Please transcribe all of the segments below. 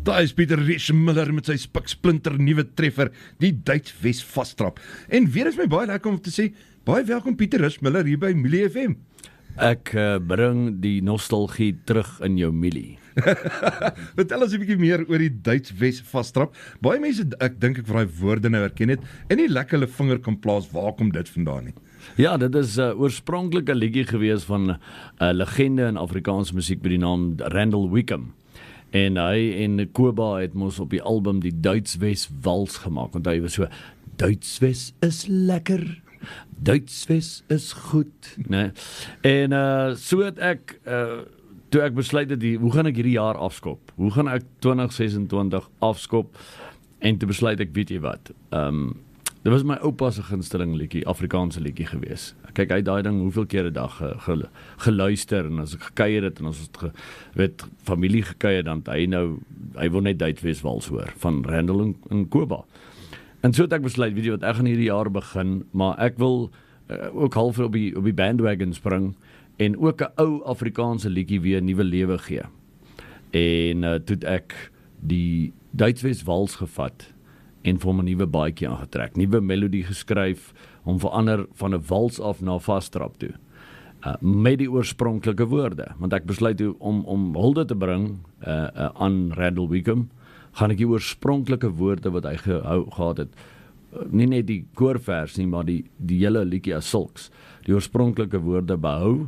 Daar is Pieter Rischmiller met sy spiksplinter nuwe treffer, die Duits-Wes vastrap. En weer is my baie lekker om te sê, baie welkom Pieter Rischmiller hier by Milie FM. Ek bring die nostalgie terug in jou milie. Vertel ons 'n bietjie meer oor die Duits-Wes vastrap. Baie mense, ek dink ek vir daai woorde nou herken het, en nie lekker hulle vinger kan plaas, waar kom dit vandaan nie? Ja, dit is oorspronklik 'n liedjie gewees van 'n legende in Afrikaanse musiek by die naam Randall Wickham. En hy en Koba het mos op die album die Duits-Wes wals gemaak, want hy was so, Duits-Wes is lekker, Duits-Wes is goed, né? En so het ek, toe ek besluit het, hoe gaan ek hierdie jaar afskop? Hoe gaan ek 2026 afskop? En toe besluit ek, weet jy wat, dit was my oupa se gunsteling liedjie, Afrikaanse liedjie gewees. Kyk, hy het daai ding hoeveel keer 'n dag geluister, en as ek gekuier het, en as het familie gekuier, dan hy wil net Duits-Wes wals hoor, van Randall en Koba. En so het ek besluit, weet jy wat, ek gaan hierdie jaar begin, maar ek wil ook half op die bandwagon spring, en ook 'n ou Afrikaanse liedjie weer nuwe lewe gee. En toe het ek die Duits-Wes wals gevat, en vir hom 'n nuwe baadjie aangetrek, nuwe melodie geskryf, om verander van 'n wals af na 'n vastrap toe. Met die oorspronklike woorde, want ek besluit om hulde te bring aan Randall Wickham, gaan ek die oorspronklike woorde wat hy gehad het, nie net die koorvers nie, maar die hele liedjie as sulks, die oorspronklike woorde behou,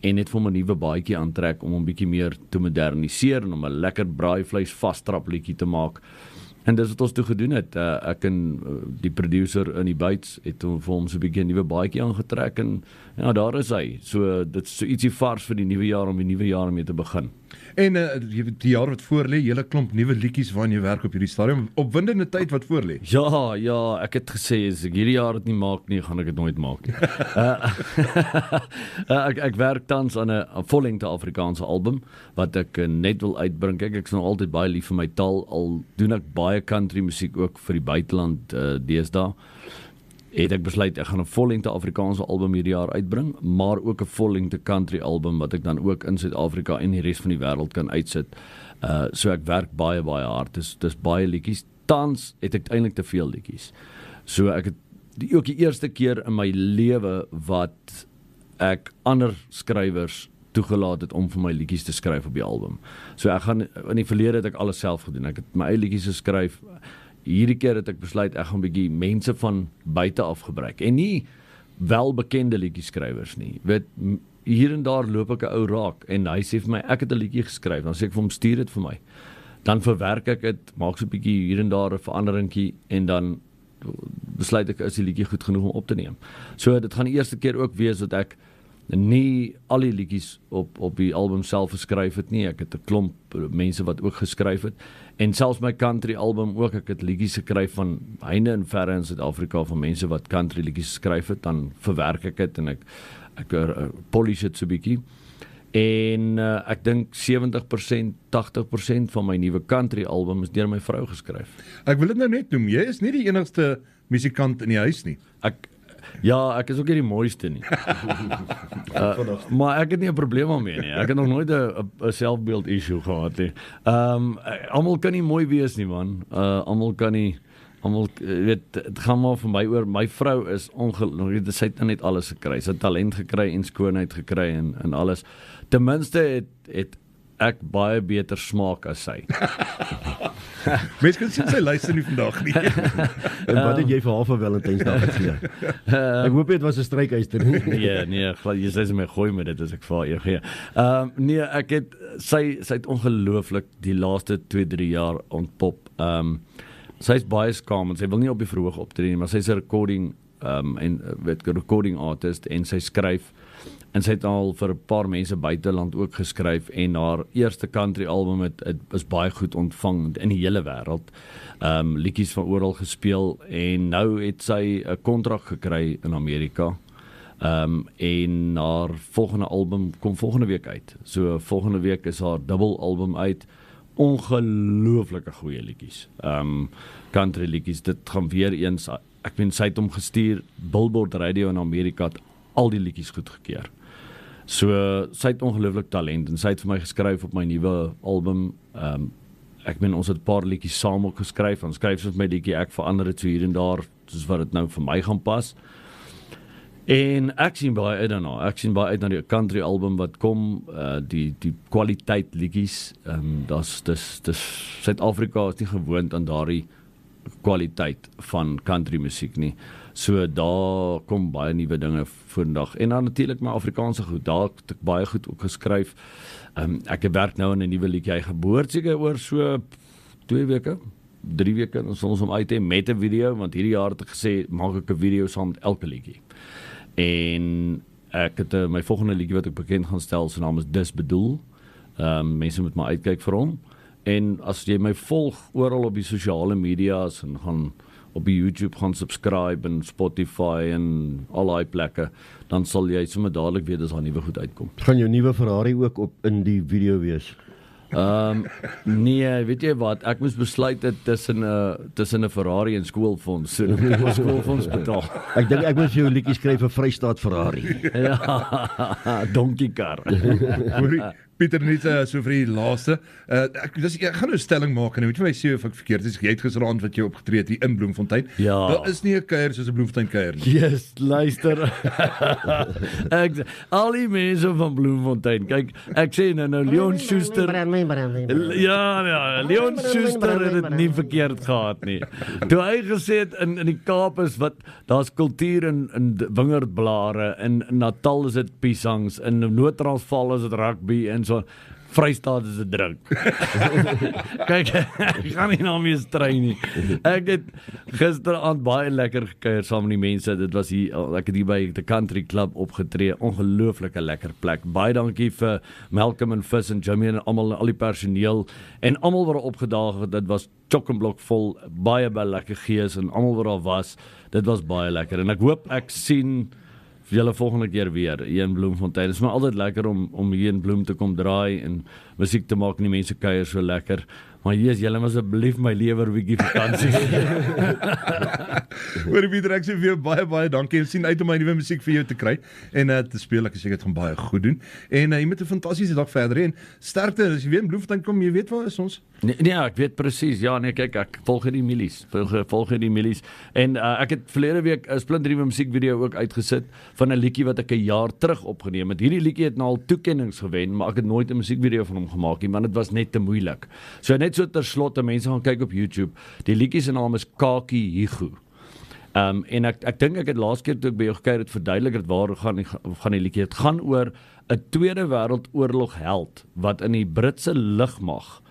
en net vir hom 'n nuwe baadjie aantrek, om hom bietjie meer te moderniseer, en om 'n lekker braaivleis vastrap liedjie te maak. En dis wat ons toe gedoen het. Ek en die producer in die Bytes het vir hom so 'n bietjie 'n nuwe baadjie aangetrek, en ja, daar is hy. So dit is so ietsie vars vir die nuwe jaar, om die nuwe jaar mee te begin. En die jaar wat voorlê, hele klomp nuwe liedjies waaraan jy werk op hierdie stadium, opwindende tyd wat voorlê. Ja, ek het gesê, as ek hierdie jaar dit nie maak nie, gaan ek dit nooit maak nie. Ek werk tans aan 'n vollengte Afrikaanse album, wat ek net wil uitbring. Kyk, ek is nog altyd baie lief vir my taal, al doen ek baie country musiek ook vir die buiteland deesdae. Het ek besluit, ek gaan 'n vollengte Afrikaanse album hierdie jaar uitbring, maar ook 'n vollengte country album, wat ek dan ook in Suid-Afrika en die res van die wêreld kan uitsit. So ek werk baie hard, dis baie liedjies. Tans het ek eintlik te veel liedjies. So ek het ook die eerste keer in my lewe wat ek ander skrywers toegelaat het om vir my liedjies te skryf op die album. So ek gaan, in die verlede het ek alles self gedoen, ek het my eie liedjies geskryf. Hierdie keer het ek besluit, ek gaan 'n bietjie mense van buite af gebruik, en nie welbekende liedjieskrywers nie. Weet, hier en daar loop ek 'n ou raak, en hy sê vir my, ek het 'n liedjie geskryf, dan sê ek vir hom, stuur dit vir my. Dan verwerk ek dit, maak so 'n bietjie hier en daar 'n veranderingkie, en dan besluit ek, is die liedjie goed genoeg om op te neem. So dit gaan die eerste keer ook wees dat ek nie al die liedjies op die album self geskryf het nie. Ek het 'n klomp mense wat ook geskryf het, en selfs my country album ook, ek het liedjies gekry van heinde en verre in Suid-Afrika, van mense wat country liedjies geskryf het, dan verwerk ek dit, en ek polish dit so bietjie. En ek dink 70%, 80% van my nuwe country album is deur my vrou geskryf. Ek wil dit nou net noem, jy is nie die enigste musikant in die huis nie. Ek is ook nie die mooiste nie. Maar ek het nie 'n probleem daarmee nie. Ek het nog nooit 'n selfbeeld issue gehad nie. Almal kan nie mooi wees nie, man. Almal weet, dit gaan maar vir my oor. My vrou is ongelooflik, sy het net alles gekry. Sy het talent gekry en skoonheid gekry en alles. Ten minste het ek baie beter smaak as sy. Mense kan sien sy luister nie vandag nie. En wat het jy vir haar vir Valentynsdag gegee? Ek hoop dit was 'n strykyster nie. Nee, jy sê my gooi met dit as ek vir haar gee. Nee, sy het ongelooflik die laaste 2-3 jaar ontpop. Sy is baie skaam, en sy wil nie op die verhoog optree nie, maar sy is 'n recording artist, en sy skryf, en sy het al vir 'n paar mense buiteland ook geskryf, en haar eerste country album het is baie goed ontvang in die hele wêreld. Liedjies van oral gespeel, en nou het sy 'n kontrak gekry in Amerika. En haar volgende album kom volgende week uit. So volgende week is haar dubbel album uit. Ongelooflike goeie liedjies. Country liedjies, dit gaan weer eens, ek weet, sy het hom gestuur, Billboard Radio in Amerika het al die liedjies goedgekeur. So sy het ongelooflik talent, en sy het vir my geskryf op my nuwe album. ek meen ons het 'n paar liedjies saam ook geskryf, dan skryf sy my liedjie, ek verander dit so hier en daar, soos wat dit nou vir my gaan pas. En ek sien baie uit daarna. Ek sien baie uit na die country album wat kom, die kwaliteit liedjies. Dis Suid-Afrika is nie gewoond aan daardie kwaliteit van country musiek nie. So daar kom baie nuwe dinge vandag. En dan natuurlik my Afrikaanse goed. Daar het ek baie goed ook geskryf. Ek werk nou aan 'n nuwe liedjie. Hy geboort seker oor so 2 weke, 3 weke, ons sal ons hom uit hê met 'n video, want hierdie jaar het ek gesê maak ek 'n video saam met elke liedjie. En ek het my volgende liedjie wat ek bekend gaan stel, sy naam is Dis Bedoel. Mense moet maar uitkyk vir hom. En as jy my volg oral op die sosiale media's en gaan op die YouTube gaan subscribe en Spotify en al daai plekke, dan sal jy sommer dadelik weet as daar nuwe goed uitkom. Gaan jou nuwe Ferrari ook op in die video wees? Nee, weet jy wat, ek moes besluit dit tussen 'n Ferrari en skoolfonds, so dan moet ek skoolfonds betaal. Ek dink ek moet vir jou 'n liedjie skryf vir Vrystaat Ferrari. Ja, donkey car. Pieter, net so vir die laaste. Ek gaan nou 'n stelling maak en jy moet vir my sê of ek verkeerd is. Jy het gisteraand wat jy opgetree het hier in Bloemfontein. Ja. Daar is nie 'n kuier soos 'n Bloemfontein kuier nie. Yes, luister. Al die mense van Bloemfontein, kyk, ek sê nou Leon Schuster. Ja, Leon Schuster het dit nie verkeerd gehad nie. Toe hy gesê het in die Kaap is wat daar's kultuur in wingerdblare, in Natal is dit piesangs, in Noord-Transvaal is dit rugby en so Vrystaat is 'n drink. Kyk, ek gaan nie na meer stry nie. Ek het gisteraand baie lekker gekuier saam met die mense. Dit was hier, ek het hier by die Country Club opgetree. Ongelooflike lekker plek. Baie dankie vir Malcolm en Vis en Jimmy en almal, al die personeel en almal wat opgedaag het. Dit was chock-en-blok vol, baie lekker gees en almal wat daar was. Dit was baie lekker en ek hoop ek sien vir julle volgende keer weer hier in Bloemfontein. Het is maar altyd lekker om hier in Bloem te kom draai en musiek te maak en die mense kuier so lekker. Maar julle moet asseblief my lewer 'n bietjie vakansie. Hoorie Pieter, ek sê vir jou baie dankie. Ek sien uit om my nuwe musiek vir jou te kry en te speel. Ek seker dit gaan baie goed doen. En jy moet 'n fantastiese dag verder hê en sterkte. As jy weer in Bloemfontein kom, jy weet waar is ons? Nee, ek weet presies. Ja, nee, kyk, ek volg die milies. En ek het verlede week 'n splinternuwe musiekvideo ook uitgesit van 'n liedjie wat ek 'n jaar terug opgeneem het. Hierdie liedjie het nou al toekennings gewen, maar ek het nooit 'n musiekvideo van hom gemaak nie, want dit was net te moeilik. So net so ter slotte, mense gaan kyk op YouTube. Die liedjie se naam is Kaki Higu. En ek dink ek het laas keer toe ek by jou gekyk het verduidelik het waar gaan die liedjie. Dit gaan oor 'n Tweede Wêreldoorlog held wat in die Britse lugmag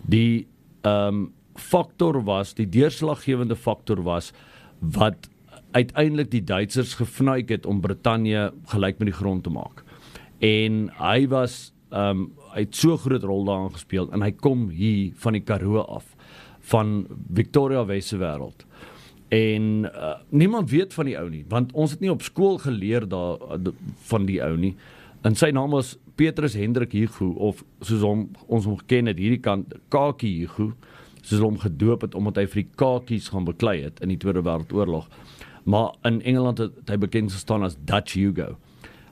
die faktor was, die deurslaggewende faktor was wat uiteindelik die Duitsers gevnuik het om Brittanje gelyk met die grond te maak. En hy was hy het so groot rol daarin gespeel en hy kom hier van die Karoo af, van Victoria Wesse wêreld. En niemand weet van die ou nie, want ons het nie op skool geleer van die ou nie. En sy naam was Petrus Hendrik Higu, of soos ons hom geken het hierdie kant, Kaki Higu, soos hom gedoop het omdat hy vir die kakies gaan beklei het in die Tweede Wêreldoorlog. Maar in Engeland het hy bekend gestaan as Dutch Hugo.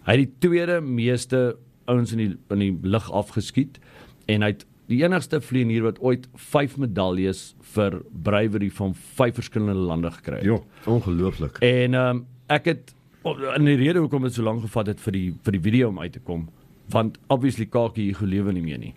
Hy het die tweede meeste ouens in die lug afgeskiet en hy het die enigste vlieënier wat ooit 5 medaljes vir bravery van 5 verskillende lande gekry het. Ja, ongelooflik. En ek het in die rede hoekom dit so lank gevat het vir die video om uit te kom, want obviously Kaki hier gelewe nie meer nie.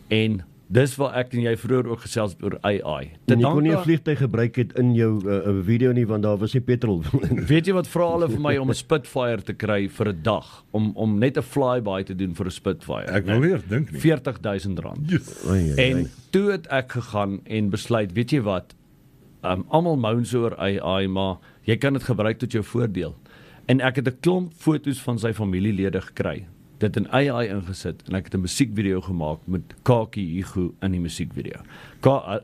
En dis wat ek en jy vroeër ook gesels het oor AI. Jy kon nie 'n vliegtuig gebruik het in jou video nie, want daar was nie petrol. Weet jy wat vra hulle vir my om 'n Spitfire te kry vir 'n dag, om net 'n flyby te doen vir 'n Spitfire? Ek wil nie eers dink nie. R40,000. Yes. En toe het ek gegaan en besluit, weet jy wat, almal moan so oor AI, maar jy kan dit gebruik tot jou voordeel. En ek het 'n klomp foto's van sy familielede gekry, dit in AI ingesit en ek het 'n musiekvideo gemaak met Kaki Higu in die musiekvideo.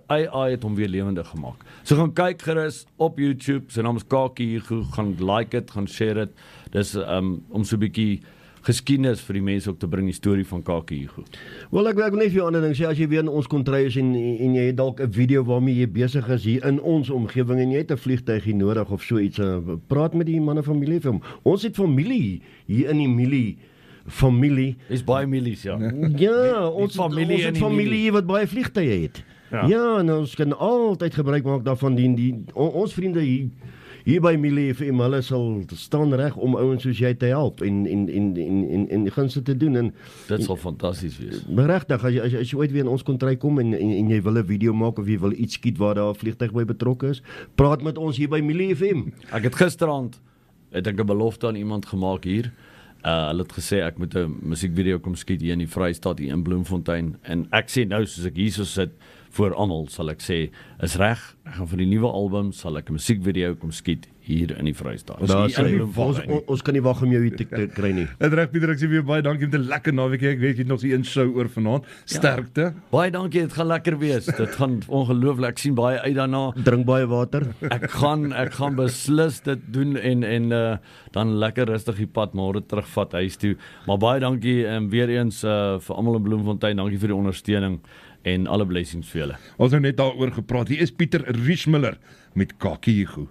AI het hom weer lewendig gemaak. So gaan kyk gerus op YouTube, sy naam is Kaki Higu, gaan like dit, gaan share dit. Dis om so 'n bietjie geskiedenis vir die mense ook te bring, die storie van Kaki Higu. Wel, ek wil net vir jou ander ding sê, as jy weer in ons kontry is en jy het dalk 'n video waarmee jy besig is hier in ons omgewing en jy het 'n vliegtuig hier nodig of so iets, praat met die manne van Milie film. Ons het familie hier in die Milie familie. Is baie milies, ja. Ja, ons het familie wat baie vliegtuie het. Ja, en ons kan altyd gebruik maak daarvan ons vriende hier by Milie FM, hulle sal staan reg om ouens soos jy te help en gunste te doen en Dit sal fantasties wees. regtig as jy ooit weer in ons kontry kom en jy wil 'n video maak of jy wil iets skiet waar daar 'n vliegtuig by betrokke is, praat met ons hier by Milie FM. Ek het gisteraand 'n belofte aan iemand gemaak hier. Hulle het gesê ek moet 'n musiekvideo kom skiet hier in die Vrystaat hier in Bloemfontein en ek sê nou soos ek hierso sit voor almal sal ek sê is reg, ek gaan vir die nuwe album sal ek 'n musiekvideo kom skiet hier in die Vrystaat. Ons kan nie wag om jou hier te kry nie. Dit reg Pieter, ek sê weer baie dankie met 'n lekker naweek. Ek weet jy het nog so een show oor vanaand. Sterkte. Baie dankie, dit gaan lekker wees. Dit gaan ongelooflik. Ek sien baie uit daarna. Drink baie water. Ek gaan beslis dit doen en dan lekker rustig die pad môre terugvat huis toe. Maar baie dankie weer eens vir almal in Bloemfontein. Dankie vir die ondersteuning en alle blessings vir julle. Ons het nou net daaroor gepraat. Hier is Pieter Riesmiller met Kakie Hugo.